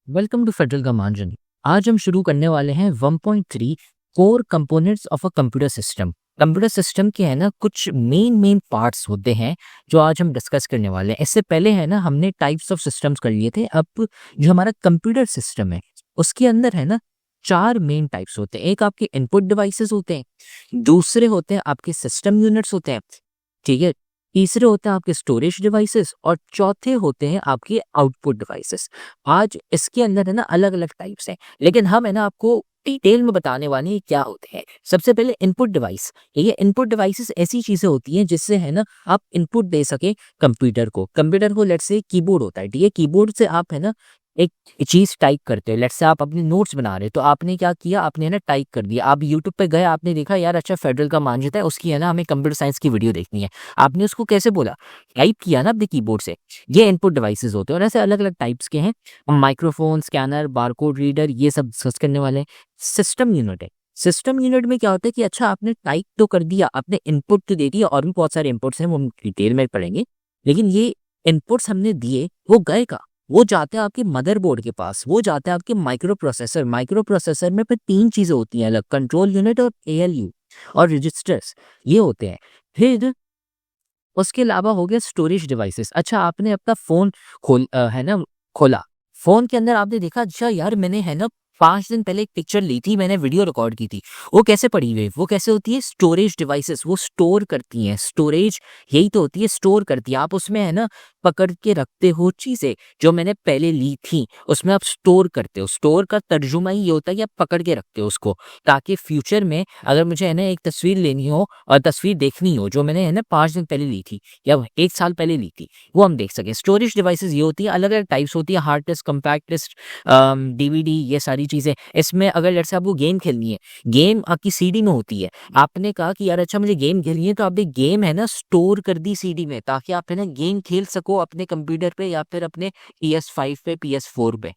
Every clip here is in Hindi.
Welcome to federal command journey. आज हम शुरू करने वाले हैं 1.3 core components of a computer system. Computer system के है ना कुछ मेन पार्ट्स होते हैं जो आज हम डिस्कस करने वाले हैं। इससे पहले है ना हमने टाइप्स ऑफ सिस्टम्स कर लिए थे। अब जो हमारा कंप्यूटर सिस्टम है उसके अंदर है ना 4 मेन टाइप्स होते हैं। एक आपके इनपुट डिवाइसेस होते हैं, दूसरे होते हैं आपके सिस्टम यूनिट्स होते हैं, ठीक है, तीसरे होते हैं आपके स्टोरेज डिवाइसेस और चौथे होते हैं आपके आउटपुट डिवाइसेस। आज इसके अंदर है ना अलग अलग टाइप्स हैं, लेकिन हम है ना आपको डिटेल में बताने वाले हैं क्या होते हैं। सबसे पहले इनपुट डिवाइस। ये इनपुट डिवाइसेस ऐसी चीजें होती हैं जिससे है ना आप इनपुट दे सके कंप्यूटर को लेट्स से कीबोर्ड होता है, ठीक है। कीबोर्ड से आप है ना एक चीज टाइप करते हो। लेट्स से आप अपने नोट्स बना रहे हो तो आपने क्या किया, आपने है ना टाइप कर दिया। आप यूट्यूब पे गए, आपने देखा यार अच्छा फेडरल का मानचित्र है, उसकी है ना हमें कंप्यूटर साइंस की वीडियो देखनी है। आपने उसको कैसे बोला, टाइप किया ना अपने कीबोर्ड से। ये इनपुट डिवाइसेस होते हैं और ऐसे अलग अलग टाइप्स के हैं। माइक्रोफोन, स्कैनर, बारकोड रीडर, ये सब डिस्कस करने वाले हैं। सिस्टम यूनिट है। सिस्टम यूनिट में क्या होता है कि अच्छा आपने टाइप तो कर दिया, आपने इनपुट तो दे दिया, और भी बहुत सारे इनपुट्स हैं वो हम डिटेल में पढ़ेंगे। लेकिन ये इनपुट्स हमने दिए, वो गए का, वो जाते हैं आपके मदरबोर्ड के पास, वो जाते हैं आपके माइक्रो प्रोसेसर में फिर 3 चीजें होती हैं अलग, कंट्रोल यूनिट और एएलयू और रजिस्टर्स, ये होते हैं। फिर उसके अलावा हो गया स्टोरेज डिवाइसेस। अच्छा आपने अपना फोन है ना खोला, फोन के अंदर आपने देखा अच्छा यार मैंने है ना 5 दिन पहले एक पिक्चर ली थी, मैंने वीडियो रिकॉर्ड की थी, वो कैसे पड़ी हुई है? वो कैसे होती है? स्टोरेज डिवाइसेस, वो स्टोर करती हैं। स्टोरेज यही तो होती है, स्टोर करती है। आप उसमें है ना पकड़ के रखते हो चीजें जो मैंने पहले ली थी, उसमें आप स्टोर करते हो। स्टोर का तर्जुमा ही ये होता है कि आप पकड़ के रखते हो उसको, ताकि फ्यूचर में अगर मुझे है ना एक तस्वीर लेनी हो और तस्वीर देखनी हो जो मैंने है ना 5 दिन पहले ली थी या 1 साल पहले ली थी, वो हम देख सके। स्टोरेज डिवाइसेस ये होती है, अलग अलग टाइप्स होती है, hard disk, compact disk, DVD, ये सारी चीजें। इसमें अगर जैसे आपको गेम खेलनी है, गेम आपकी सीडी में होती है, आपने कहा कि यार अच्छा मुझे गेम खेलनी है, तो आपने गेम है ना स्टोर कर दी सीडी में, ताकि आप है ना गेम खेल सको अपने कंप्यूटर पे या फिर अपने PS5 पे, PS4 पे।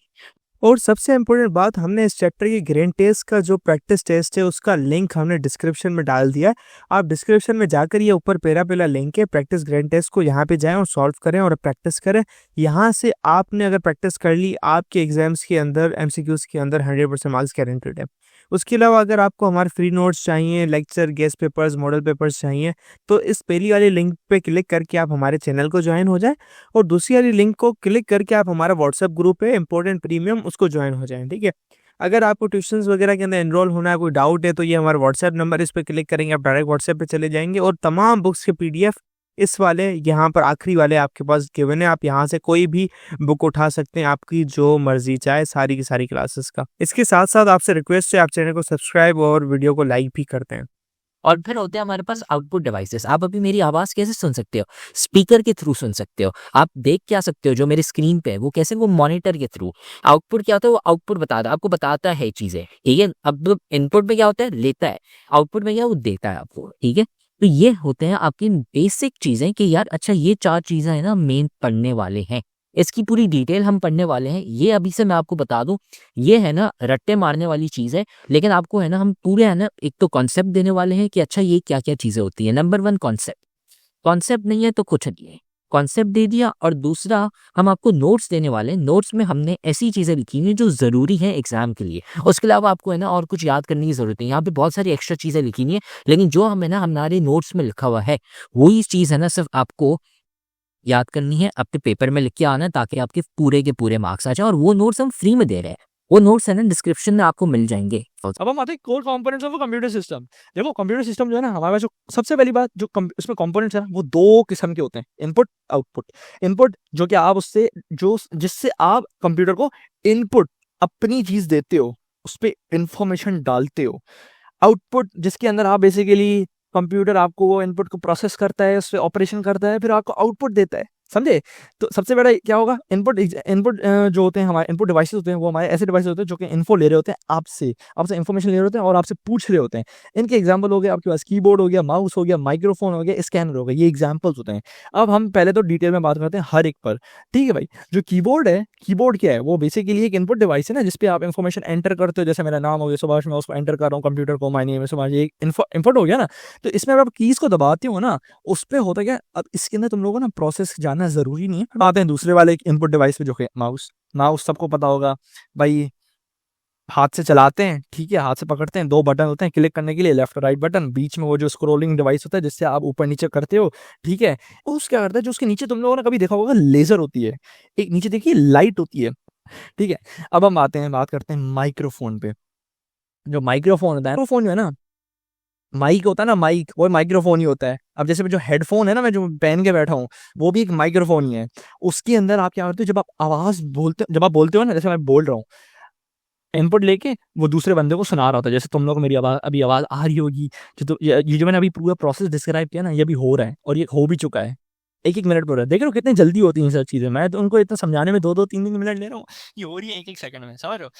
और सबसे इम्पोर्टेंट बात, हमने इस चैप्टर की ग्रेन टेस्ट का जो प्रैक्टिस टेस्ट है उसका लिंक हमने डिस्क्रिप्शन में डाल दिया है। आप डिस्क्रिप्शन में जाकर ये ऊपर पहला लिंक है, प्रैक्टिस ग्रेन टेस्ट को यहाँ पे जाएं और सॉल्व करें और प्रैक्टिस करें। यहाँ से आपने अगर प्रैक्टिस कर ली, आपके एग्जाम्स के अंदर MCQs के अंदर 100% मार्क्स गारंटेड है। उसके अलावा अगर आपको हमारे फ्री नोट्स चाहिए, lecture, guest papers, model papers चाहिए, तो इस पहली वाली लिंक पे क्लिक करके आप हमारे चैनल को ज्वाइन हो जाएं और दूसरी वाली लिंक को क्लिक करके आप हमारा व्हाट्सएप ग्रुप है इम्पोर्टेंट प्रीमियम, उसको ज्वाइन हो जाएं, ठीक है। अगर आपको ट्यूशंस वगैरह के अंदर एनरोल होना है, कोई डाउट है, तो ये हमारा व्हाट्सएप नंबर, इस पर क्लिक करेंगे आप डायरेक्ट व्हाट्सएप पे चले जाएंगे और तमाम बुक्स के PDF इस वाले यहाँ पर आखिरी वाले आपके पास गिवन है। आप यहाँ से कोई भी बुक उठा सकते हैं, आपकी जो मर्जी चाहे, सारी की सारी क्लासेस का। इसके साथ साथ आपसे रिक्वेस्ट है, आप चैनल को सब्सक्राइब और वीडियो को लाइक भी करते हैं। और फिर होते हैं हमारे पास आउटपुट डिवाइसेस। आप अभी मेरी आवाज कैसे सुन सकते हो? स्पीकर के थ्रू सुन सकते हो। आप देख क्या सकते हो जो मेरे स्क्रीन पे है, वो कैसे? वो मॉनिटर के थ्रू। आउटपुट क्या होता है? वो आउटपुट बताता, आपको बताता है चीजें, ठीक है। अब इनपुट में क्या होता है? लेता है। आउटपुट में क्या? वो देता है आपको, ठीक है। तो ये होते हैं आपकी बेसिक चीजें कि यार अच्छा ये 4 चीजें है ना मेन पढ़ने वाले हैं। इसकी पूरी डिटेल हम पढ़ने वाले हैं। ये अभी से मैं आपको बता दूं, ये है ना रट्टे मारने वाली चीज है, लेकिन आपको है ना हम पूरे है ना एक तो कॉन्सेप्ट देने वाले हैं कि अच्छा ये क्या क्या चीजें होती है। Number 1 concept. कॉन्सेप्ट नहीं है तो कुछ नहीं है, कॉन्सेप्ट दे दिया। और दूसरा हम आपको नोट्स देने वाले हैं। नोट्स में हमने ऐसी चीजें लिखी हैं जो जरूरी है एग्जाम के लिए। उसके अलावा आपको है ना और कुछ याद करने की जरूरत नहीं है। यहाँ पे बहुत सारी एक्स्ट्रा चीजें लिखी नहीं है, लेकिन जो हम है ना हमारे नोट्स में लिखा हुआ है वही चीज है ना सिर्फ आपको याद करनी है, अपने पेपर में लिख के आना है, ताकि आपके पूरे के पूरे मार्क्स आ जाए। और वो नोट्स हम फ्री में दे रहे हैं। वो नोट्स है ना डिस्क्रिप्शन में आपको मिल जाएंगे। अब हम आते हैं core components of computer system. देखो कंप्यूटर सिस्टम जो है ना, हमारे पास जो सबसे पहली बात जो उसमें कंपोनेंट्स है ना, वो 2 किस्म के होते हैं, इनपुट, आउटपुट। इनपुट जो कि आप उससे जो जिससे आप कंप्यूटर को इनपुट अपनी चीज देते हो, उस पर इंफॉर्मेशन डालते हो। आउटपुट जिसके अंदर आप बेसिकली कंप्यूटर आपको वो इनपुट को प्रोसेस करता है, उस पर ऑपरेशन करता है, फिर आपको आउटपुट देता है, समझे। तो सबसे बड़ा क्या होगा, इनपुट इनपुट जो होते हैं हमारे इनपुट डिवाइसेस होते हैं, वो हमारे ऐसे डिवाइसेस होते हैं जो कि इन्फो ले रहे होते हैं आपसे इन्फॉर्मेशन ले रहे होते हैं और आपसे पूछ रहे होते हैं। इनके एग्जाम्पल हो गए आपके पास कीबोर्ड हो गया, माउस हो गया, माइक्रोफोन हो गया, स्कैनर हो गया, ये एग्जाम्पल्स होते हैं। अब हम पहले तो डिटेल में बात करते हैं हर एक पर, ठीक है भाई। जो कीबोर्ड है, कीबोर्ड क्या है? वो बेसिकली एक इनपुट डिवाइस है ना, जिसपे आप इन्फॉर्मेशन एंटर करते हो। जैसे मेरा नाम हो गया सुभाष, मैं उसको एंटर कर रहा हूँ कंप्यूटर को, माय नेम है सुभाष, ये इनपुट हो गया ना। तो इसमें आप कीज को दबाते हो ना, उस पर होता क्या, अब इसके अंदर तुम लोगों को ना प्रोसेस जानना जरूरी नहीं है। आते हैं दूसरे वाले इनपुट डिवाइस पे जो है माउस। माउस सबको पता होगा भाई, हाथ से चलाते हैं, ठीक है, हाथ से पकड़ते हैं, 2 बटन होते हैं क्लिक करने के लिए, लेफ्ट और राइट बटन, बीच में वो जो स्क्रोलिंग डिवाइस होता है जिससे आप ऊपर नीचे करते हो, ठीक है। उस क्या करता है, जो उसके नीचे तुम लोगों ने कभी देखा होगा लेजर होती है, एक नीचे देखिए लाइट होती है, ठीक है। अब हम बात करते हैं माइक्रोफोन पे। जो माइक्रोफोन होता है, माइक्रोफोन जो है ना, माइक होता है ना, माइक वो माइक्रोफोन ही होता है। अब जैसे जो हेडफोन है ना, मैं जो पहन के बैठा हूँ, वो भी एक माइक्रोफोन ही है। उसके अंदर आप क्या करते हो, जब आप आवाज बोलते, जब आप बोलते हो ना, जैसे मैं बोल रहा हूँ, इनपुट लेके वो दूसरे बंदे को सुना रहा होता है। जैसे तुम लोग को मेरी आवाज अभी आवाज आ रही होगी, जो तो ये जो मैंने अभी पूरा प्रोसेस डिस्क्राइब किया ना, ये भी हो रहा है और ये हो भी चुका है। एक एक मिनट पर हो रहा है। देख रहे हो कितनी जल्दी होती है सब चीजें। मैं तो उनको इतना समझाने में 2-2 3-3 मिनट ले रहा हूँ, ये हो रही है एक एक सेकंड में, समझ रहे हो।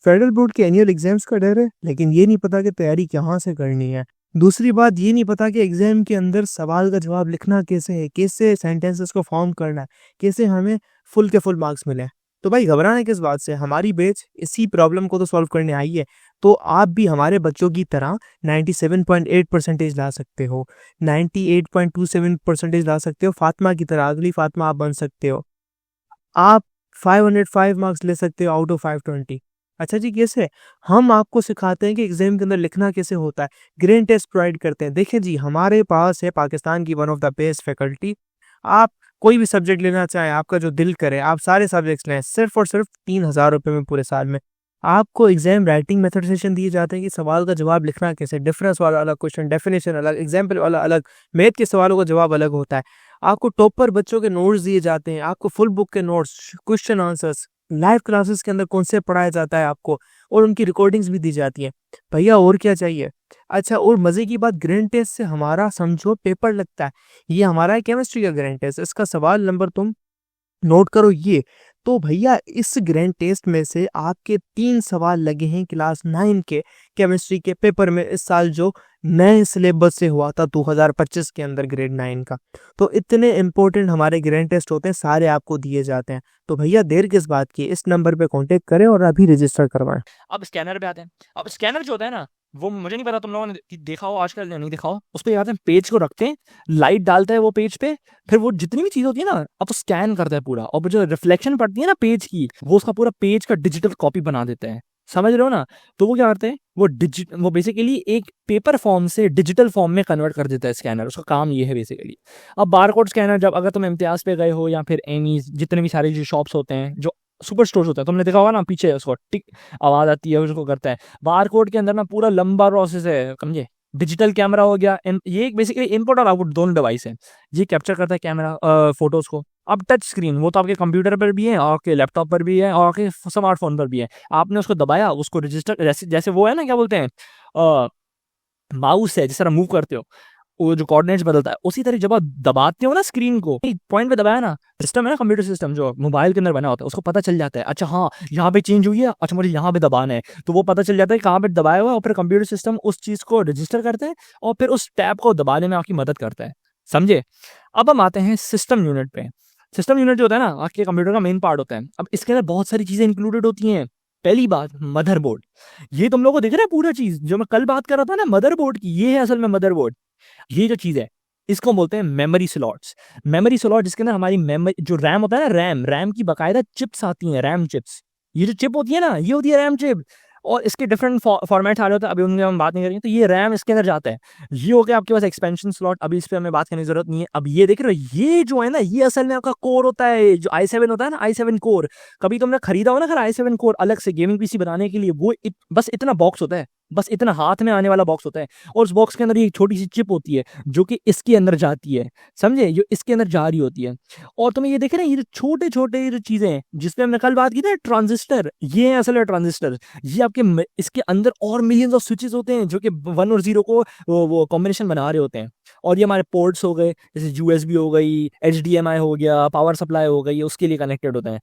फेडरल बोर्ड के एनुअल एग्जाम्स का डर है, लेकिन ये नहीं पता कि तैयारी कहाँ से करनी है। दूसरी बात ये नहीं पता कि एग्जाम के अंदर सवाल का जवाब लिखना कैसे है, कैसे सेंटेंसेस को फॉर्म करना है, कैसे हमें फुल के फुल मार्क्स मिले। तो भाई घबराना किस बात से, हमारी बैच इसी प्रॉब्लम को तो सॉल्व करने आई है। तो आप भी हमारे बच्चों की तरह 97.8 परसेंटेज ला सकते हो, 98.27 परसेंटेज ला सकते हो, फातिमा की तरह अगली फातिमा आप बन सकते हो। आप 505 मार्क्स ले सकते हो आउट ऑफ 520। अच्छा जी, कैसे? हम आपको सिखाते हैं कि एग्जाम के अंदर लिखना कैसे होता है, ग्रेड टेस्ट प्रोवाइड करते हैं। देखिए जी, हमारे पास है पाकिस्तान की one of the best faculty. आप कोई भी सब्जेक्ट लेना चाहें, आपका जो दिल करे, आप सारे सब्जेक्ट्स लें, सिर्फ और सिर्फ 3,000 रुपये में पूरे साल में। आपको एग्जाम राइटिंग मेथड सेशन दिए जाते हैं कि सवाल का जवाब लिखना कैसे, डिफरेंस वाला अलग क्वेश्चन, डेफिनेशन अलग, एग्जाम्पल वाला अलग, मैथ के सवालों का जवाब अलग होता है। आपको टॉपर बच्चों के नोट्स दिए जाते हैं, आपको फुल बुक के notes, question answers, live classes के अंदर कॉन्सेप्ट पढ़ाया जाता है आपको, और उनकी रिकॉर्डिंग्स भी दी जाती है। भैया और क्या चाहिए? अच्छा, और मजे की बात, ग्रैंड टेस्ट से हमारा समझो पेपर लगता है। ये हमारा है केमिस्ट्री का ग्रैंड टेस्ट, इसका सवाल नंबर तुम नोट करो ये। तो भैया इस ग्रैंड टेस्ट में से आपके 3 सवाल लगे हैं क्लास 9 के केमिस्ट्री के पेपर में, इस साल जो नए सिलेबस से हुआ था 2025 के अंदर ग्रेड 9 का। तो इतने इंपॉर्टेंट हमारे ग्रैंड टेस्ट होते हैं, सारे आपको दिए जाते हैं। तो भैया देर किस बात की, इस नंबर पे कांटेक्ट करें और अभी रजिस्टर करवाएं। अब स्कैनर पे आते हैं। अब स्कैनर जो होता है ना, वो मुझे नहीं पता तुम लोगों ने देखा हो आजकल या नहीं देखा हो। उस पे आते हैं, पेज को रखते हैं, लाइट डालता है वो पेज पे, फिर वो जितनी भी चीज होती है ना, अब वो स्कैन करता है पूरा, और जो रिफ्लेक्शन पड़ती है ना पेज की, वो उसका पूरा पेज का डिजिटल कॉपी बना देता है। समझ रहे हो ना। तो वो क्या करते हैं, वो बेसिकली एक पेपर फॉर्म से डिजिटल फॉर्म में कन्वर्ट कर देता है स्कैनर। उसका काम ये है बेसिकली। अब बारकोड स्कैनर, जब अगर तुम इम्तियाज पे गए हो या फिर एनी जितने भी सारे जो शॉप्स होते हैं, जो सुपर स्टोर्स होता है, तुमने देखा होगा ना, पीछे उसको टिक आवाज आती है, उसको करता है। बारकोड के अंदर ना पूरा लंबा प्रोसेस है, समझे। डिजिटल कैमरा हो गया, ये एक बेसिकली इनपुट और आउटपुट दोनों डिवाइस है। ये कैप्चर करता है कैमरा फोटोज को। अब टच स्क्रीन, वो तो आपके कंप्यूटर पर भी है और आपके लैपटॉप पर भी है और आपके स्मार्टफोन पर भी है। आपने उसको दबाया, उसको रजिस्टर, जैसे जैसे वो है ना, क्या बोलते हैं, माउस है, जिस तरह मूव करते हो, वो जो कोऑर्डिनेट्स बदलता है, उसी तरह जब आप दबाते हो ना स्क्रीन को, पॉइंट पे दबाया ना, सिस्टम है ना, कंप्यूटर सिस्टम जो मोबाइल के अंदर बना होता है, उसको पता चल जाता है, अच्छा हाँ यहाँ पे चेंज हुई है, अच्छा मुझे यहाँ पे दबाना है, तो वो पता चल जाता है कहाँ पे दबाया हुआ है, और फिर कंप्यूटर सिस्टम उस चीज को रजिस्टर करता है और फिर उस टैब को दबाने में आपकी मदद करता है। समझे। अब हम आते हैं सिस्टम यूनिट पे। सिस्टम यूनिट जो होता है ना, आपके कंप्यूटर का मेन पार्ट होता है। अब इसके अंदर बहुत सारी चीजें इंक्लूडेड होती हैं। पहली बात, मदरबोर्ड। ये तुम लोगों को दिख रहा है पूरा चीज जो मैं कल बात कर रहा था ना मदरबोर्ड की, ये है असल में मदरबोर्ड। ये जो चीज है, इसको बोलते हैं मेमोरी स्लॉट्स। मेमोरी स्लॉट, जिसके अंदर हमारी मेमोरी, जो रैम होता है ना, रैम की बकायदा चिप्स आती हैं, रैम चिप्स। ये जो चिप होती है ना, ये होती है रैम चिप, और इसके डिफरेंट फॉर्मेट्स आ रहे होते हैं, अभी उनकी हम बात नहीं करेंगे। तो ये रैम इसके अंदर जाता है। ये हो गया आपके पास एक्सपेंशन स्लॉट, अभी इस पे हमें बात करने की जरूरत नहीं है। अब ये देख रहे हो, ये जो है ना, ये असल में आपका कोर होता है, जो i7 होता है ना, i7 कोर। कभी तुमने खरीदा हो ना खैर i7 कोर अलग से गेमिंग पीसी बनाने के लिए, वो बस इतना बॉक्स होता है, बस इतना हाथ में आने वाला बॉक्स होता है, और उस बॉक्स के अंदर एक छोटी सी चिप होती है जो कि इसके अंदर जाती है, समझे, जो इसके अंदर जा रही होती है। और तुम्हें ये देख रहे हैं, ये छोटे छोटे जो चीजें हैं जिसपे हमने कल बात की थी, ट्रांजिस्टर, ये है असल में ट्रांजिस्टर। ये आपके इसके अंदर और मिलियंस ऑफ स्विचेस होते हैं जो कि 1 और 0 को वो कॉम्बिनेशन बना रहे होते हैं। और ये हमारे पोर्ट्स हो गए, जैसे यूएसबी हो गई, HDMI हो गया, पावर सप्लाई हो गई, उसके लिए कनेक्टेड होते हैं।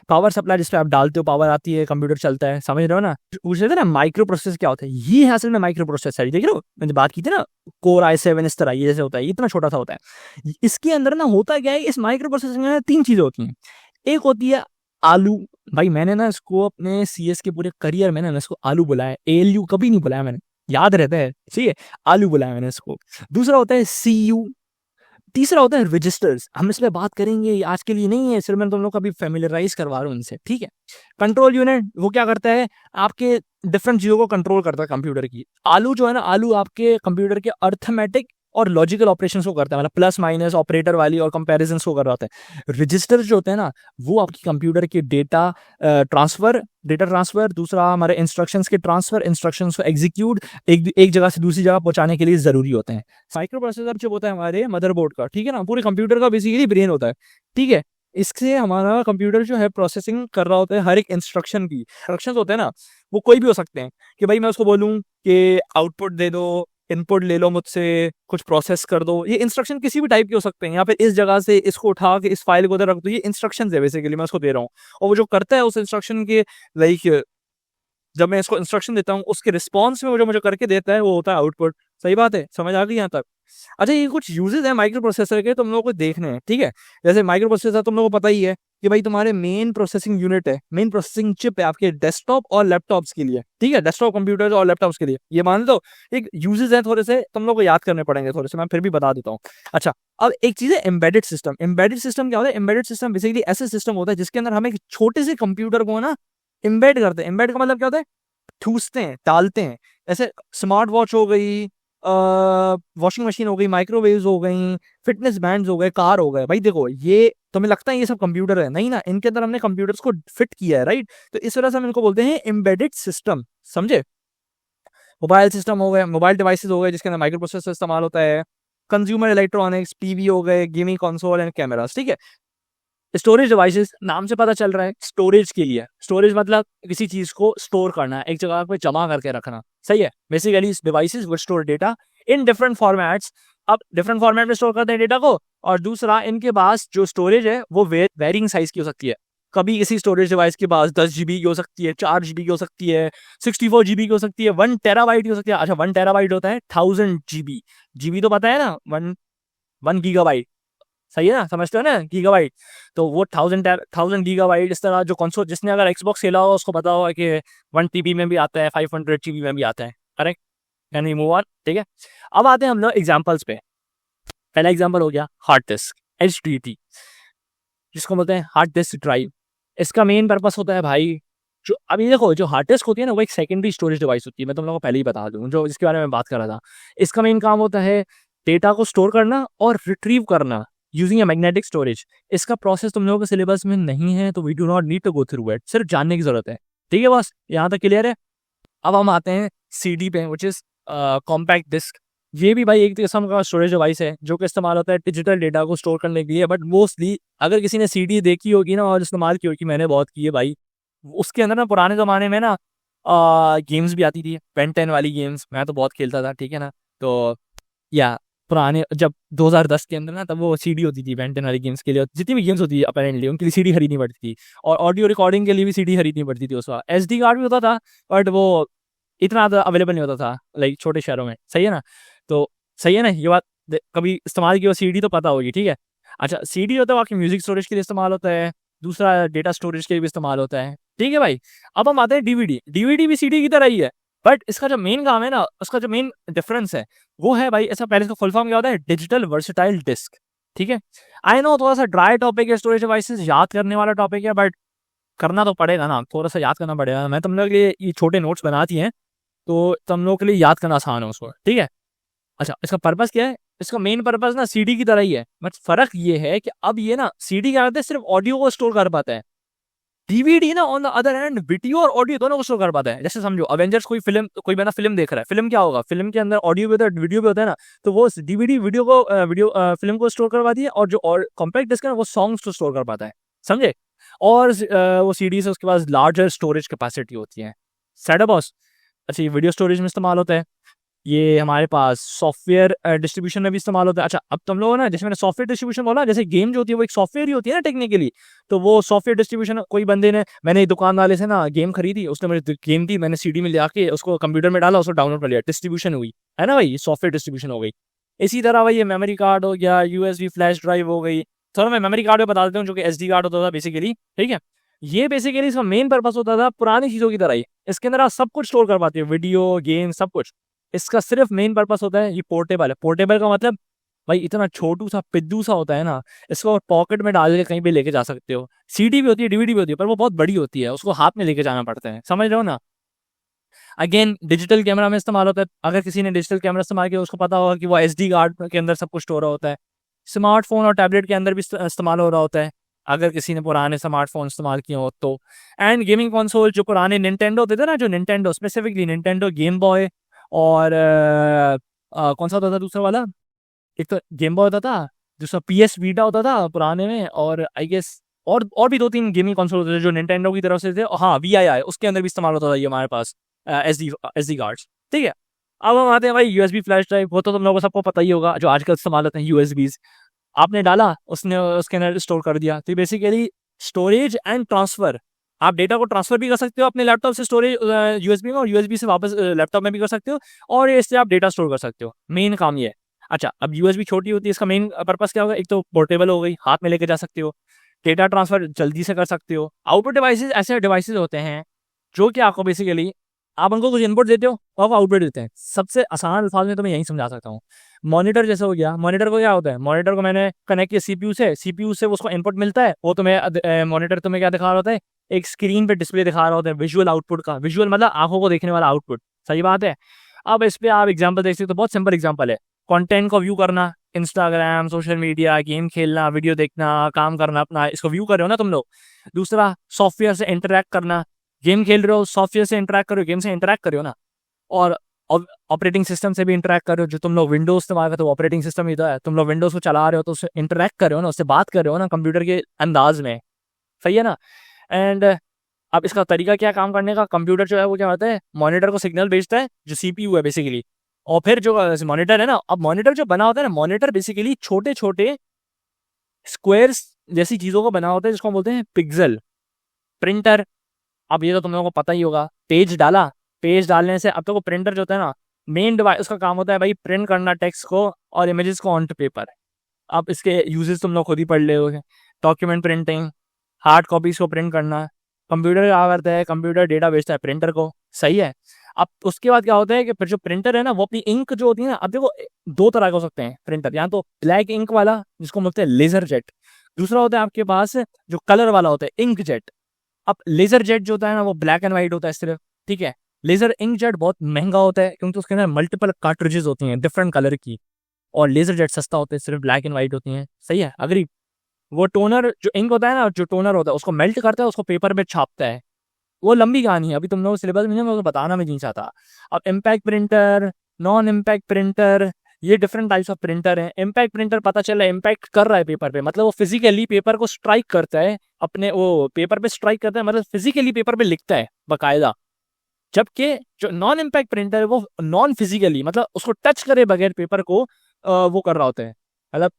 पावर सप्लाई जिसपे आप डालते हो, पावर आती है, कंप्यूटर चलता है, समझ रहे हो ना। पूछ रहे थे ना माइक्रो प्रोसेसर क्या होता है, ये है असल में माइक्रो प्रोसेसर। देख रहे हो, मैंने बात की थी ना, कोर i7 इस तरह ये जैसे होता है, ये इतना छोटा सा होता है। इसके अंदर ना होता क्या है, इस माइक्रो प्रोसेसर में 3 चीजें होती हैं। एक होती है आलू। भाई मैंने ना इसको अपने CS के पूरे करियर में ना इसको आलू बुलाया, ALU कभी नहीं बुलाया मैंने, याद रहता है, ठीक है, आलू बुलाया मैंने इसको। दूसरा होता है CU, तीसरा होता है रजिस्टर्स। हम इस पे बात करेंगे, ये आज के लिए नहीं है, सिर्फ मैं तुम लोग को अभी फेमिलियराइज करवा रहा हूँ इनसे, ठीक है। कंट्रोल यूनिट वो क्या करता है, आपके डिफरेंट चीजों को कंट्रोल करता है कंप्यूटर की। आलू जो है ना, आलू आपके कंप्यूटर के अर्थमेटिक और लॉजिकल ऑपरेशंस को करता है, मतलब प्लस माइनस ऑपरेटर वाली और कंपैरिजन को कर रहा होता है। रजिस्टर जो होते हैं ना, वो आपकी कंप्यूटर के डेटा ट्रांसफर, दूसरा हमारे इंस्ट्रक्शंस के ट्रांसफर, इंस्ट्रक्शंस को एग्जीक्यूट एक जगह से दूसरी जगह पहुंचाने के लिए जरूरी होते हैं। माइक्रो प्रोसेसर जो होता है हमारे मदरबोर्ड का, ठीक है ना, पूरे कंप्यूटर का बेसिकली ब्रेन होता है, ठीक है। इससे हमारा कंप्यूटर जो है प्रोसेसिंग कर रहा होता है हर एक इंस्ट्रक्शन की। इंस्ट्रक्शंस होते हैं ना, वो कोई भी हो सकते हैं, कि भाई मैं उसको बोलूँ कि आउटपुट दे दो, इनपुट ले लो मुझसे, कुछ प्रोसेस कर दो। ये इंस्ट्रक्शन किसी भी टाइप के हो सकते हैं, या फिर इस जगह से इसको उठा के इस फाइल को उधर रख दो। ये इंस्ट्रक्शन है बेसिकली, मैं उसको दे रहा हूँ, और वो जो करता है उस इंस्ट्रक्शन के लाइक, जब मैं इसको इंस्ट्रक्शन देता हूँ उसके रिस्पॉन्स में वो जो मुझे करके देता है वो होता है आउटपुट। सही बात है, समझ आ गई यहाँ तक। अच्छा, ये कुछ यूजेस है माइक्रो प्रोसेसर के, तुम लोगों को देखने हैं, ठीक है। जैसे माइक्रो प्रोसेसर तुम लोगों को पता ही है कि भाई तुम्हारे मेन प्रोसेसिंग यूनिट है, मेन प्रोसेसिंग चिप है आपके डेस्कटॉप और लैपटॉप्स के लिए, ठीक है, डेस्कटॉप कंप्यूटर्स और लैपटॉप्स के लिए। ये मान लो एक यूजेस है, थोड़े से तुम लोग को याद करने पड़ेंगे थोड़े से, मैं फिर भी बता देता हूँ। अच्छा, अब एक चीज है एम्बेडेड सिस्टम। एम्बेडेड सिस्टम क्या होता है? एम्बेडेड सिस्टम बेसिकली ऐसा सिस्टम होता है जिसके अंदर हम एक छोटे से कंप्यूटर को ना एम्बेड करते हैं। एम्बेड का मतलब क्या होता है? ठूसते हैं, डालते हैं। ऐसे स्मार्ट वॉच हो गई, वॉशिंग मशीन हो गई, माइक्रोवेव्स हो गई, फिटनेस बैंड्स हो गए, कार हो गए। भाई देखो, ये तुम्हें लगता है ये सब कंप्यूटर है? नहीं ना, इनके अंदर हमने कंप्यूटर्स को फिट किया है, राइट। तो इस वजह से हम इनको बोलते हैं एम्बेडेड सिस्टम, समझे। मोबाइल सिस्टम हो गए, मोबाइल डिवाइसेस हो गए जिसके अंदर माइक्रो प्रोसेसर इस्तेमाल होता है। कंज्यूमर इलेक्ट्रॉनिक्स, पीवी हो गए, गेमिंग कंसोल एंड कैमरास, ठीक है। स्टोरेज डिवाइसेस, नाम से पता चल रहा है स्टोरेज के लिए। स्टोरेज मतलब किसी चीज को स्टोर करना, एक जगह पे जमा करके रखना, सही है। Basically devices will store data in different formats. अब डिफरेंट फॉर्मेट में स्टोर करते हैं डेटा को। और दूसरा, इनके पास जो स्टोरेज है वो वेरिंग साइज की हो सकती है। कभी किसी स्टोरेज डिवाइस के पास 10 GB की हो सकती है, 4 GB की हो सकती है, 64 GB की हो सकती है, 1 टेराबाइट की हो सकती है। अच्छा, 1 टेराबाइट होता है 1000 GB। जीबी तो पता है ना, 1 गीगाबाइट, सही है ना, समझते हो ना, गीगाबाइट। तो वो 1000 गीगाबाइट। इस तरह जो कंसोल, जिसने अगर एक्सबॉक्स खेला हो उसको पता होगा कि 1 TB में भी आता है, 500 GB में भी आता है, correct. Can we move on, ठीक है। अब आते हैं हम लोग एग्जाम्पल्स पे। पहला एग्जाम्पल हो गया हार्ड डिस्क, HDD, जिसको बोलते हैं हार्ड डिस्क ड्राइव। इसका मेन पर्पस होता है भाई, जो अभी देखो, जो हार्ड डिस्क होती है ना, वो एक सेकेंडरी स्टोरेज डिवाइस होती है। मैं तुम लोगों को पहले ही बता दूं, जो जिसके बारे में बात कर रहा था। इसका मेन काम होता है डेटा को स्टोर करना और रिट्रीव करना यूजिंग ए मैग्नेटिक स्टोरेज। इसका प्रोसेस तुम लोगों के सिलेबस में नहीं है, तो we do not need to go through it, सिर्फ जानने की जरूरत है, ठीक है। बस यहाँ तक क्लियर है। अब हम आते हैं CD पे, विच इज कॉम्पैक्ट डिस्क। ये भी भाई एक किस्म का स्टोरेज डिवाइस है जो कि इस्तेमाल होता है डिजिटल डेटा को स्टोर करने के लिए। बट मोस्टली अगर किसी ने CD देखी होगी ना और इस्तेमाल की होगी, मैंने बहुत की है भाई, उसके अंदर ना पुराने ज़माने में ना गेम्स भी आती थी, बेन 10 वाली गेम्स, मैं तो बहुत खेलता था, ठीक है ना। तो या पुराने जब 2010 के अंदर ना, तब वो CD होती थी बेन 10 वाली गेम्स के लिए। जितनी भी गेम्स होती थी अपेरेंटली उनके लिए CD खरीदनी पड़ती थी, और ऑडियो रिकॉर्डिंग के लिए भी CD खरीदनी पड़ती थी। उस वक्त SD कार्ड भी होता था, बट वो इतना अवेलेबल नहीं होता था लाइक छोटे शहरों में, सही है ना। तो सही है ना, ये बात कभी इस्तेमाल की हो CD तो पता होगी, ठीक है। अच्छा, CD होता है आपकी म्यूजिक स्टोरेज के लिए इस्तेमाल होता है, दूसरा डेटा स्टोरेज के लिए भी इस्तेमाल होता है, ठीक है भाई। अब हम आते हैं DVD। DVD भी CD की तरह ही है, बट इसका जो मेन काम है ना, उसका जो मेन डिफरेंस है वो है भाई, ऐसा पहले इसका फुल फॉर्म क्या होता है? डिजिटल वर्सेटाइल डिस्क, ठीक है। आई नो थोड़ा सा ड्राई टॉपिक है, स्टोरेज डिवाइसेस याद करने वाला टॉपिक है, बट करना तो पड़ेगा ना, थोड़ा सा याद करना पड़ेगा। मैं तुम लोग के लिए ये छोटे नोट्स बनाती हैं तो तुम लोग के लिए याद करना आसान है उसको, ठीक है। अच्छा, इसका पर्पस क्या है? इसका मेन पर्पस ना CD की तरह ही है, बट फर्क ये है कि अब ये ना CD क्या करता है, सिर्फ ऑडियो को स्टोर कर पाता है। DVD ना on the other hand video और ऑडियो दोनों को स्टोर कर पाता है। जैसे समझो अवेंजर्स कोई फिल्म, कोई बंदा फिल्म देख रहा है, फिल्म क्या होगा, फिल्म के अंदर ऑडियो भी होता है, वीडियो भी होता है ना। तो वो DVD वीडियो को फिल्म को स्टोर कर पाती है, और जो और कॉम्पैक्ट डिस्क है ना, वो सॉन्ग्स को स्टोर कर पाता है, समझे। और वो CD से उसके पास लार्जर स्टोरेज कैपेसिटी होती है। सेट बॉस, अच्छा, ये वीडियो स्टोरेज में इस्तेमाल होता है। ये हमारे पास सॉफ्टवेयर डिस्ट्रीब्यूशन में भी इस्तेमाल होता है। अच्छा, अब तुम लोग ना, जैसे मैंने सॉफ्टवेयर डिस्ट्रीब्यूशन बोला, जैसे गेम जो होती है वो एक सॉफ्टवेयर ही होती है ना टेक्निकली। तो वो सॉफ्टवेयर डिस्ट्रीब्यूशन, कोई बंदे ने, मैंने एक दुकान वाले से ना गेम खरीदी, उसने मुझे गेम दी, मैंने CD में ले आके उसको कंप्यूटर में डाला, उसको डाउनलोड कर लिया, डिस्ट्रीब्यूशन हुई, है ना भाई, ये सॉफ्टवेयर डिस्ट्रीब्यूशन हो गई। इसी तरह भाई ये मेमोरी कार्ड हो गया, USB फ्लैश ड्राइव हो गई। थोड़ा मैं मेमोरी कार्ड में बता देता हूँ, जो कि SD कार्ड होता था बेसिकली, ठीक है। ये बेसिकली इसका मेन पर्पस होता था पुरानी चीज़ों की तरह ही, इसके अंदर आप सब कुछ स्टोर कर पाते हो, वीडियो, गेम, सब कुछ। इसका सिर्फ मेन पर्पस होता है, ये पोर्टेबल है। पोर्टेबल का मतलब भाई इतना छोटू सा पिद्दू सा होता है ना, इसको पॉकेट में डाल के कहीं पे लेके जा सकते हो। सीडी भी होती है, डीवीडी भी होती है, पर वो बहुत बड़ी होती है, उसको हाथ में लेके जाना पड़ता है, समझ रहे हो ना। अगेन डिजिटल कैमरा में इस्तेमाल होता है। अगर किसी ने डिजिटल कैमरा इस्तेमाल किया उसको पता होगा कि वो SD कार्ड के अंदर सब कुछ स्टोर होता है। स्मार्टफोन और टैबलेट के अंदर भी इस्तेमाल हो रहा होता है, अगर किसी ने पुराने स्मार्टफोन इस्तेमाल किए हो तो। एंड गेमिंग कंसोल जो पुराने निंटेंडो होते थे ना, जो Nintendo specifically Nintendo game boy और कौन सा होता था दूसरा वाला, एक तो गेम बॉय होता था, दूसरा PS वीटा होता था पुराने में, और आई गेस और भी 2-3 गेमिंग कंसोल होते थे जो निंटेंडो की तरफ से थे। और हाँ, VII उसके अंदर भी इस्तेमाल होता था ये हमारे पास SD कार्ड्स, ठीक है। अब हम आते हैं भाई USB फ्लैश ड्राइव। वो तो तुम लोगों को सबको पता ही होगा, जो आजकल इस्तेमाल होते हैं USBs। आपने डाला, उसने उसके अंदर स्टोर कर दिया। तो बेसिकली स्टोरेज एंड ट्रांसफर, आप डेटा को ट्रांसफर भी कर सकते हो अपने लैपटॉप से स्टोरेज USB में, और USB से वापस लैपटॉप में भी कर सकते हो, और इससे आप डेटा स्टोर कर सकते हो। मेन काम ये है। अच्छा, अब USB छोटी होती है, इसका मेन पर्पस क्या होगा, एक तो पोर्टेबल हो गई, हाथ में लेके जा सकते हो, डेटा ट्रांसफर जल्दी से कर सकते हो। आउटपुट डिवाइसेज ऐसे डिवाइसेज होते हैं जो कि आपको बेसिकली, आप उनको कुछ इनपुट देते हो और वो आउटपुट देते हैं। सबसे आसान अल्फाज में तो मैं यही समझा सकता हूँ। मॉनिटर जैसे हो गया, मॉनिटर को क्या होता है, मॉनिटर को मैंने कनेक्ट किया CPU से उसको इनपुट मिलता है, वो तुम्हें मॉनिटर तुम्हें क्या दिखा रहा होता है, एक स्क्रीन पे डिस्प्ले दिखा रहा होता है विजुअल आउटपुट का। विजुअल मतलब आंखों को देखने वाला आउटपुट, सही बात है। अब इस पे आप एग्जाम्पल देख सकते हो, बहुत सिंपल एग्जाम्पल है। कंटेंट को व्यू करना, इंस्टाग्राम, सोशल मीडिया, गेम खेलना, वीडियो देखना, काम करना अपना, इसको व्यू कर रहे हो ना तुम लोग। दूसरा, सॉफ्टवेयर से इंटरेक्ट करना, गेम खेल रहे हो, सॉफ्टवेयर से इंटरेक्ट कर रहे हो, गेम से इंटरेक्ट कर रहे हो ना। और ऑपरेटिंग सिस्टम से भी इंटरेक्ट कर रहे हो, जो तुम लोग विंडोज इस्तेमाल करते हो, ऑपरेटिंग सिस्टम ही तो है। तुम लोग विंडोज को चला रहे हो तो उससे इंटरेक्ट कर रहे हो ना, उससे बात कर रहे हो ना कंप्यूटर के अंदाज में, सही है ना। एंड अब इसका तरीका क्या काम करने का, कंप्यूटर जो है वो क्या होता है, मॉनिटर को सिग्नल भेजता है जो CPU है बेसिकली, और फिर जो मॉनिटर है ना, अब मॉनिटर जो बना होता है ना, मॉनिटर बेसिकली छोटे छोटे स्क्वायर्स जैसी चीजों को बना होता है, जिसको हम बोलते हैं पिक्सल। प्रिंटर, अब ये तो तुम लोगों को पता ही होगा। पेज डाला, पेज डालने से अब तो वो प्रिंटर जो होता है ना, मेन डिवाइस उसका काम होता है भाई प्रिंट करना टेक्स्ट को और इमेजेस को ऑन टू पेपर। अब इसके यूजेस तुम लोग खुद ही पढ़ ले हो। डॉक्यूमेंट प्रिंटिंग, हार्ड कॉपीज को प्रिंट करना। कंप्यूटर क्या करता है, कंप्यूटर डेटा भेजता है प्रिंटर को, सही है। अब उसके बाद क्या होता है कि फिर जो प्रिंटर है ना, वो अपनी इंक जो होती है ना, अब देखो 2 तरह के हो सकते हैं प्रिंटर, या तो ब्लैक इंक वाला जिसको बोलते हैं लेजर जेट, दूसरा होता है आपके पास जो कलर वाला होता है इंक जेट। अब लेजर जेट जो होता है ना, वो ब्लैक एंड व्हाइट होता है सिर्फ, ठीक है। लेजर इंक जेट बहुत महंगा होता है क्योंकि उसके अंदर मल्टीपल कार्ट्रिजेस होती हैं डिफरेंट कलर की, और लेजर जेट सस्ता होता है, सिर्फ ब्लैक एंड व्हाइट होती हैं, सही है, अग्री। वो टोनर जो इंक होता है ना, जो टोनर होता है उसको मेल्ट करता है, उसको पेपर पे छापता है। वो लंबी कहानी है, अभी तुम लोग सिलेबस में मैं बताना भी नहीं चाहता। अब impact printer, non impact printer, ये डिफरेंट टाइप्स ऑफ प्रिंटर हैं। इम्पैक्ट प्रिंटर पता चला इम्पैक्ट कर रहा है पेपर पे, मतलब वो फिजिकली पेपर को स्ट्राइक करता है, अपने वो पेपर पे स्ट्राइक करता है, मतलब फिजिकली पेपर पे लिखता है बाकायदा। जबकि जो नॉन इम्पैक्ट प्रिंटर है वो नॉन फिजिकली, मतलब उसको टच करे बगैर पेपर को वो कर रहा होता है, मतलब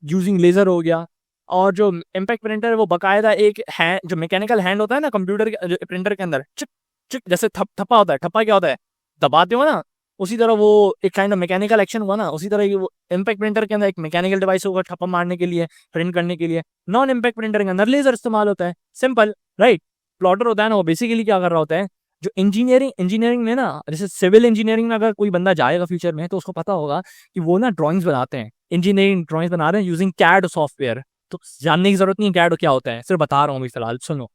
यूजिंग लेजर हो गया। और जो इम्पैक्ट प्रिंटर है वो बाकायदा एक हैंड, जो मैकेनिकल हैंड होता है ना कंप्यूटर के प्रिंटर के अंदर, चिक चिक जैसे थप्पा होता है, ठप्पा क्या होता है, दबाते हो ना, उसी तरह वो एक काइंड ऑफ मैकेनिकल एक्शन हुआ ना, उसी तरह वो इम्पैक्ट प्रिंटर के अंदर एक मैकेनिकल डिवाइस होगा ठप्पा मारने के लिए, प्रिंट करने के लिए। नॉन इम्पैक्ट प्रिंटर के अंदर लेजर इस्तेमाल होता है, सिंपल, राइट। प्लॉटर होता है ना, वो बेसिकली क्या कर रहा होता है, जो इंजीनियरिंग में ना, जैसे सिविल इंजीनियरिंग में अगर कोई बंदा जाएगा फ्यूचर में तो उसको पता होगा कि वो ना ड्राइंग्स बनाते हैं, इंजीनियरिंग ड्राइंग्स बना रहे हैं यूजिंग कैड सॉफ्टवेयर। तो जानने की जरूरत नहीं है कैड क्या होता है, सिर्फ बता रहा हूँ फिलहाल, सुनो।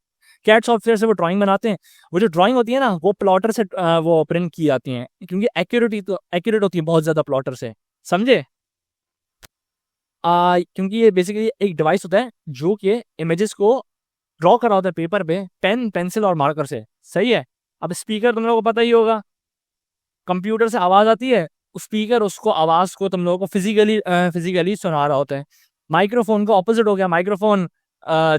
कैड सॉफ्टवेयर से वो ड्राइंग बनाते हैं, वो जो ड्राइंग होती है ना वो प्लॉटर से वो प्रिंट की जाती है, क्योंकि एक्यूरेट होती है बहुत ज्यादा प्लॉटर से, समझे। क्योंकि ये बेसिकली एक डिवाइस होता है जो कि इमेजेस को ड्रॉ करा होता है पेपर पे पेन, पेंसिल और मार्कर से, सही है। अब स्पीकर तुम लोगों को पता ही होगा, कंप्यूटर से आवाज आती है, स्पीकर उसको आवाज को तुम लोगों को फिजिकली सुना रहा होता है। माइक्रोफोन का ऑपोजिट हो गया, माइक्रोफोन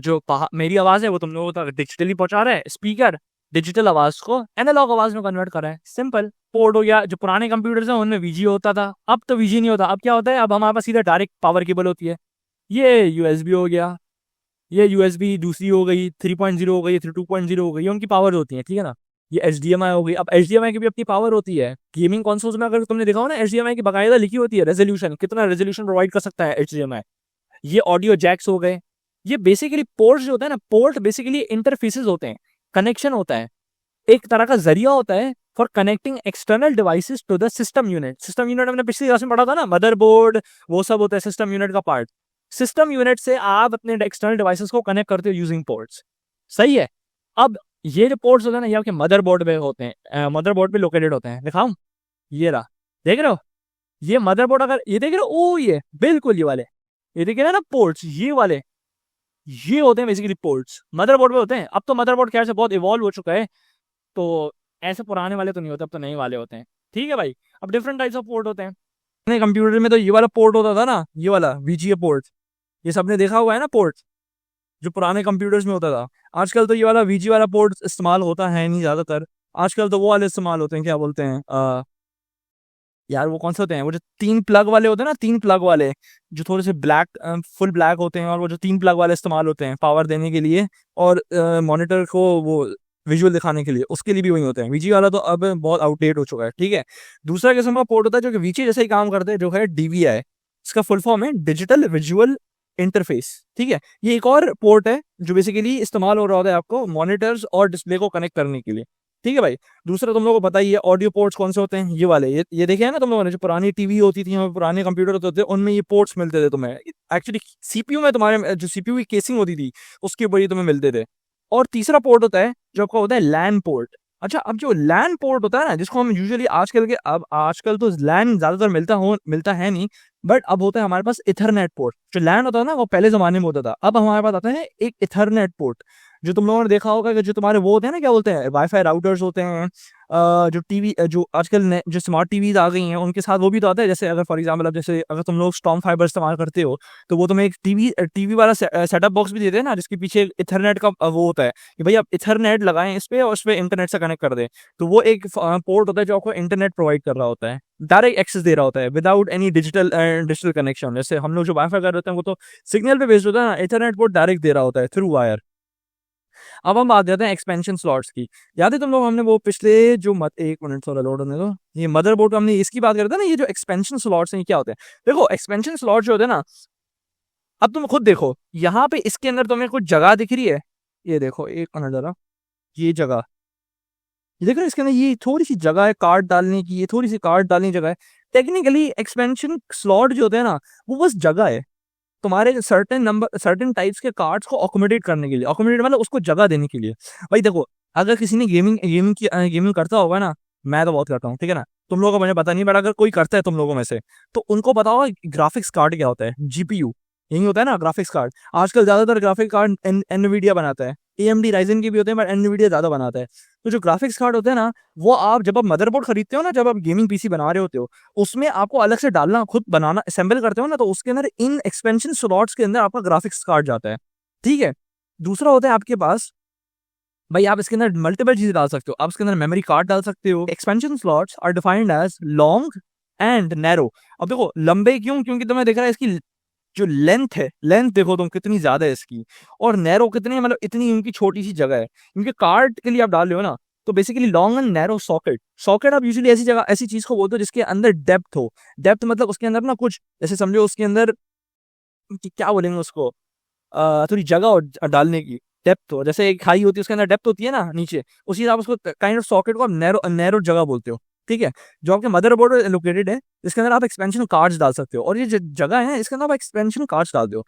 जो मेरी आवाज है वो तुम लोगों तक डिजिटली पहुंचा रहा है, स्पीकर डिजिटल आवाज को एनालॉग आवाज में कन्वर्ट कर रहा है, सिंपल। पोर्ट हो गया, जो पुराने कंप्यूटर्स हैं उनमें VG होता था, अब तो VG नहीं होता, अब क्या होता है, अब हमारे पास सीधा डायरेक्ट पावर केबल होती है। ये USB हो गया, ये USB दूसरी हो गई, 3.0 हो गई, 2.0 हो गई, ये उनकी पावर होती है, ठीक है ना। ये HDMI हो गई, अब HDMI की भी अपनी पावर होती है। गेमिंग कंसोल्स में अगर तुमने देखा हो ना, HDMI की बाकायदा लिखी होती है रेजोल्यूशन, कितना रेजोल्यूशन प्रोवाइड कर सकता है HDMI। ये ऑडियो जैक्स हो गए, ये बेसिकली पोर्ट जो होता है ना, पोर्ट बेसिकली इंटरफेसेस होते हैं, कनेक्शन होता है, एक तरह का जरिया होता है for connecting external devices to the system unit. System unit हमने पिछली क्लास में पढ़ा था ना, मदरबोर्ड वो सब होता है सिस्टम यूनिट का पार्ट। सिस्टम यूनिट से आप अपने एक्सटर्नल डिवाइसेस को कनेक्ट करते हो यूजिंग पोर्ट्स, सही है। अब ये जो पोर्ट्स होते हैं ना, ये आपके मदरबोर्ड पे होते हैं, मदरबोर्ड पे लोकेटेड होते हैं। दिखाऊं, ये रहा, देख रहे हो ये मदरबोर्ड, अगर ये देख रहे हो, ओ ये बिल्कुल ये वाले, ये देख रहे हैं ना पोर्ट्स, ये वाले ये होते हैं बेसिकली पोर्ट्स, मदरबोर्ड पे होते हैं। अब तो मदरबोर्ड खैर से बहुत इवॉल्व हो चुका है, तो ऐसे पुराने वाले तो नहीं होते, अब तो नए वाले होते हैं, ठीक है भाई। अब डिफरेंट टाइप्स ऑफ पोर्ट होते हैं। कंप्यूटर में तो ये वाला पोर्ट होता था ना, ये वाला VGA पोर्ट, ये सबने देखा हुआ है ना पोर्ट, जो पुराने कंप्यूटर्स में होता था। आजकल तो ये वाला VGA वाला पोर्ट इस्तेमाल होता है नहीं ज़्यादातर, आजकल तो वो वाले इस्तेमाल होते हैं, क्या बोलते हैं यार वो कौन से होते हैं, वो जो 3 प्लग वाले होते हैं ना, 3 प्लग वाले जो थोड़े से ब्लैक फुल ब्लैक होते हैं, और वो जो 3 प्लग वाले इस्तेमाल होते हैं पावर देने के लिए और मॉनिटर को वो विजुअल दिखाने के लिए, उसके लिए भी वही होते हैं। VGA वाला तो अब बहुत आउटडेट हो चुका है, ठीक है। दूसरा किस्म का पोर्ट होता है जो कि VGA जैसे ही काम करते हैं, जो है DVI, इसका फुल फॉर्म है डिजिटल विजुअल इंटरफेस, ठीक है। ये एक और पोर्ट है जो बेसिकली इस्तेमाल हो रहा होता है आपको मॉनिटर्स और डिस्प्ले को कनेक्ट करने के लिए, ठीक है भाई। दूसरा तुम लोगों को पता ही है ऑडियो पोर्ट्स कौन से होते हैं, ये वाले, ये देखे हैं ना तुम लोगों ने, जो पुरानी टीवी होती थी, पुराने कंप्यूटर होते थे, उनमें ये पोर्ट्स मिलते थे तुम्हें। एक्चुअली CPU में तुम्हारे जो CPU की केसिंग होती थी उसके ऊपर ये तुम्हें मिलते थे। और तीसरा पोर्ट होता है जो आपका होता है LAN पोर्ट। अच्छा, अब जो LAN पोर्ट होता है ना, जिसको हम यूजुअली आजकल तो LAN ज्यादातर मिलता है नहीं, बट अब होता है हमारे पास इथरनेट पोर्ट। जो LAN होता है ना, वो पहले जमाने में होता था, अब हमारे पास आता है एक इथरनेट पोर्ट, जो तुम लोगों ने देखा होगा कि जो तुम्हारे वो होते हैं ना, क्या बोलते हैं, वाईफाई राउटर्स होते हैं, जो टीवी, जो आजकल जो स्मार्ट टीवीज आ गई हैं उनके साथ वो भी तो आता है। जैसे अगर फॉर एग्जांपल, अब जैसे अगर तुम लोग स्टॉर्म फाइबर इस्तेमाल करते हो, तो वो तुम्हें एक टीवी वाला सेटअप बॉक्स भी देते हैं ना, जिसके पीछे इथरनेट का वो होता है कि भाई आप इथरनेट लगाएं इस पे और उस पे इंटरनेट से कनेक्ट कर दें। तो वो एक पोर्ट होता है जो आपको इंटरनेट प्रोवाइड कर रहा होता है, डायरेक्ट एक्सेस दे रहा होता है विदाउट एनी डिजिटल कनेक्शन। जैसे हम लोग जो वाईफाई कर रहे हैं वो तो सिग्नल पे बेस्ड होता है ना, इथरनेट पोर्ट डायरेक्ट दे रहा होता है थ्रू वायर। अब हम बात करते हैं एक्सपेंशन स्लॉट्स की। याद है तुम लोग, हमने वो पिछले जो एक मिनट थोड़ा लोड होने दो, ये मदरबोर्ड हमने इसकी बात करते हैं ना, ये जो एक्सपेंशन स्लॉट्स हैं ये क्या होते हैं। देखो एक्सपेंशन स्लॉट जो होते हैं ना, अब तुम खुद देखो यहाँ पे इसके अंदर तुम्हें कुछ जगह दिख रही है, ये देखो एक मिनट जरा, ये जगह, ये देखो इसके अंदर ये थोड़ी सी जगह है कार्ड डालने की, ये थोड़ी सी कार्ड डालने की जगह है। टेक्निकली एक्सपेंशन स्लॉट जो होते हैं ना, वो बस जगह है तुम्हारे सर्टेन टाइप्स के कार्ड्स को अकोमोडेट करने के लिए। अकोमोडेट मतलब उसको जगह देने के लिए। भाई देखो, अगर किसी ने गेमिंग करता होगा ना, मैं तो बहुत करता हूँ, ठीक है ना, तुम लोगों को मुझे पता नहीं, बट अगर कोई करता है तुम लोगों में से, तो उनको पता होगा ग्राफिक्स कार्ड क्या होता है। GPU यही होता है ना, ग्राफिक्स कार्ड। आजकल ज्यादातर ग्राफिक कार्ड एनवीडिया बनाता है, AMD राइजन के भी होते हैं, बट एनवीडिया ज्यादा बनाता है। तो जो ग्राफिक्स कार्ड होते हैं ना, वो आप जब आप मदरबोर्ड खरीदते हो ना, जब आप गेमिंग PC बना रहे होते हो, उसमें आपको अलग से डालना, खुद बनाना, असेंबल करते हो ना, तो उसके अंदर इन एक्सपेंशन स्लॉट्स के अंदर आपका ग्राफिक्स कार्ड जाता है, ठीक है। दूसरा होता है आपके पास, भाई आप इसके अंदर मल्टीपल चीजें डाल सकते हो, आप इसके अंदर मेमोरी कार्ड डाल सकते हो। Expansion slots are defined as long and narrow. अब देखो लंबे क्यों, क्योंकि तुम्हें दिख रहा है इसकी जो लेंथ है, लेंथ देखो तुम कितनी ज्यादा है इसकी, और नैरो कितनी, मतलब इतनी उनकी छोटी सी जगह है, क्योंकि कार्ड के लिए आप डाल रहे हो ना। तो basically long and narrow socket आप यूजुअली ऐसी जगह, ऐसी चीज को बोलते हो जिसके अंदर डेप्थ हो। डेप्थ मतलब उसके अंदर ना कुछ, जैसे समझो उसके अंदर क्या बोलेंगे उसको, थोड़ी जगह हो डालने की, डेप्थ हो। जैसे एक खाई होती है उसके अंदर डेप्थ होती है ना नीचे, उसी आप उसको काइंड ऑफ सॉकेट को आप नैरो जगह बोलते हो, ठीक है। जो आपके मदरबोर्ड लोकेटेड है, इसके अंदर आप एक्सपेंशन कार्ड्स डाल सकते हो, और ये जगह है इसके अंदर आप एक्सपेंशन कार्ड्स डाल दो।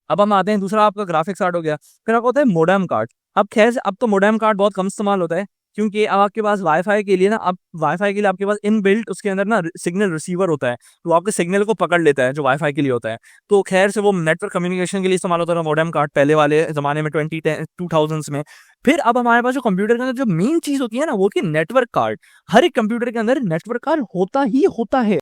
अब हम आते हैं, दूसरा आपका ग्राफिक्स कार्ड हो गया, फिर आपका होता है मोडेम कार्ड। अब खैर अब तो मोडेम कार्ड बहुत कम इस्तेमाल होता है, क्योंकि अब आपके पास वाईफाई के लिए ना, अब वाईफाई के लिए आपके पास इनबिल्ट उसके अंदर ना सिग्नल रिसीवर होता है, तो आपके सिग्नल को पकड़ लेता है, जो वाईफाई के लिए होता है। तो खैर से वो नेटवर्क कम्युनिकेशन के लिए इस्तेमाल होता है मोडेम कार्ड पहले वाले जमाने में 2000s में। फिर अब हमारे पास जो कंप्यूटर के अंदर जो मेन चीज होती है ना, वो की नेटवर्क कार्ड। हर एक कंप्यूटर के अंदर नेटवर्क कार्ड होता ही होता है।